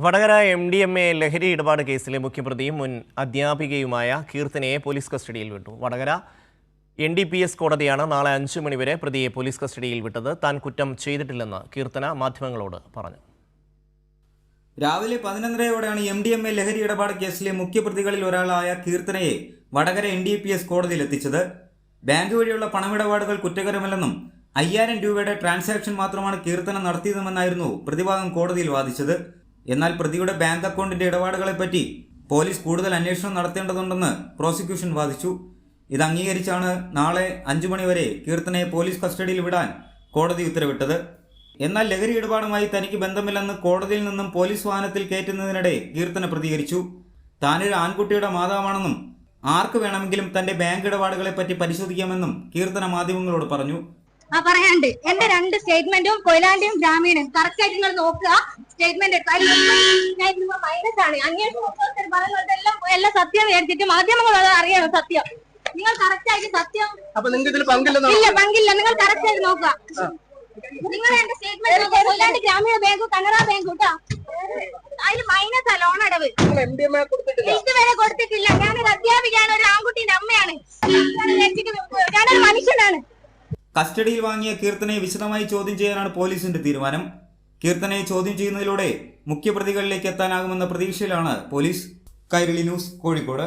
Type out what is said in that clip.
Vadakara MDMA ലഹരി ഇടപാട് കേസിലെ മുഖ്യപ്രതിയും മുൻ അധ്യാപികയുമായ കീർത്തനയെ പോലീസ് കസ്റ്റഡിയിൽ വിട്ടു. വടകര NDPS കോടതിയാണ് നാളെ 5 മണിവരെ പ്രതിയെ പോലീസ് കസ്റ്റഡിയിൽ വിട്ടത്. താൻ കുറ്റം ചെയ്തിട്ടില്ലെന്ന് കീർത്തന മാധ്യമങ്ങളോട് പറഞ്ഞു. രാവിലെ 11:30ഓടെയാണ് MDMA ലഹരി ഇടപാട് കേസിലെ മുഖ്യപ്രതികളിൽ ഒരാളായ കീർത്തനയെ വടകര NDPS കോടതിയിലെത്തിച്ചത്. ബാങ്ക് വഴിയുള്ള പണമിടപാടുകൾ കുറ്റകരമല്ലെന്നും 5000 രൂപയുടെ ട്രാൻസാക്ഷൻ മാത്രമാണ് കീർത്തന നടത്തിയതെന്നായിരുന്നു പ്രതിഭാഗം കോടതിയിൽ വാദിച്ചത്. എന്നാൽ പ്രതിയുടെ ബാങ്ക് അക്കൗണ്ടിന്റെ ഇടപാടുകളെപ്പറ്റി പോലീസ് കൂടുതൽ അന്വേഷണം നടത്തേണ്ടതുണ്ടെന്ന് പ്രോസിക്യൂഷൻ വാദിച്ചു. ഇത് അംഗീകരിച്ചാണ് നാളെ 5 മണിവരെ കീർത്തനയെ പോലീസ് കസ്റ്റഡിയിൽ വിടാൻ കോടതി ഉത്തരവിട്ടത്. എന്നാൽ ലഹരി ഇടപാടുമായി തനിക്ക് ബന്ധമില്ലെന്ന് കോടതിയിൽ നിന്നും പോലീസ് വാഹനത്തിൽ കയറ്റുന്നതിനിടെ കീർത്തന പ്രതികരിച്ചു. താനൊരു ആൺകുട്ടിയുടെ മാതാവാണെന്നും ആർക്ക് വേണമെങ്കിലും തന്റെ ബാങ്ക് ഇടപാടുകളെപ്പറ്റി പരിശോധിക്കാമെന്നും കീർത്തന മാധ്യമങ്ങളോട് പറഞ്ഞു. പറയാണ്ട് എന്റെ 2 സ്റ്റേറ്റ്മെന്റും കൊയിലാണ്ടിയും ഗ്രാമീണും കറക്റ്റ് ആയിട്ട് നിങ്ങൾ നോക്കുക. സ്റ്റേറ്റ്മെന്റ് മൈനസ് ആണ്. അന്വേഷണ ഉദ്യോഗസ്ഥർ പറയുന്നതെല്ലാം എല്ലാം സത്യം എടുത്തിട്ട് മാധ്യമങ്ങൾ അറിയണം സത്യം. നിങ്ങൾ കറക്റ്റ് ആയിട്ട് സത്യം ഇല്ല പങ്കില്ല. നിങ്ങൾ കറക്റ്റ് ആയിട്ട് നോക്കുക. നിങ്ങൾ എന്റെ സ്റ്റേറ്റ്മെന്റ് കൊയിലാണ്ടി ഗ്രാമീണ ബാങ്കും കനറ ബാങ്കും കേട്ടോ, അതിൽ മൈനസ് ആ ലോൺ അടവ് ഇതുവരെ കൊടുത്തിട്ടില്ല. ഞാനൊരു അധ്യാപികയാണ്, ഒരു ആൺകുട്ടിന്റെ അമ്മയാണ്, ഞാനൊരു മനുഷ്യനാണ്. കസ്റ്റഡിയിൽ വാങ്ങിയ കീർത്തനയെ വിശദമായി ചോദ്യം ചെയ്യാനാണ് പോലീസിന്റെ തീരുമാനം. കീർത്തനയെ ചോദ്യം ചെയ്യുന്നതിലൂടെ മുഖ്യപ്രതികളിലേക്ക് എത്താനാകുമെന്ന പ്രതീക്ഷയിലാണ് പോലീസ്. കൈരളി ന്യൂസ്, കോഴിക്കോട്.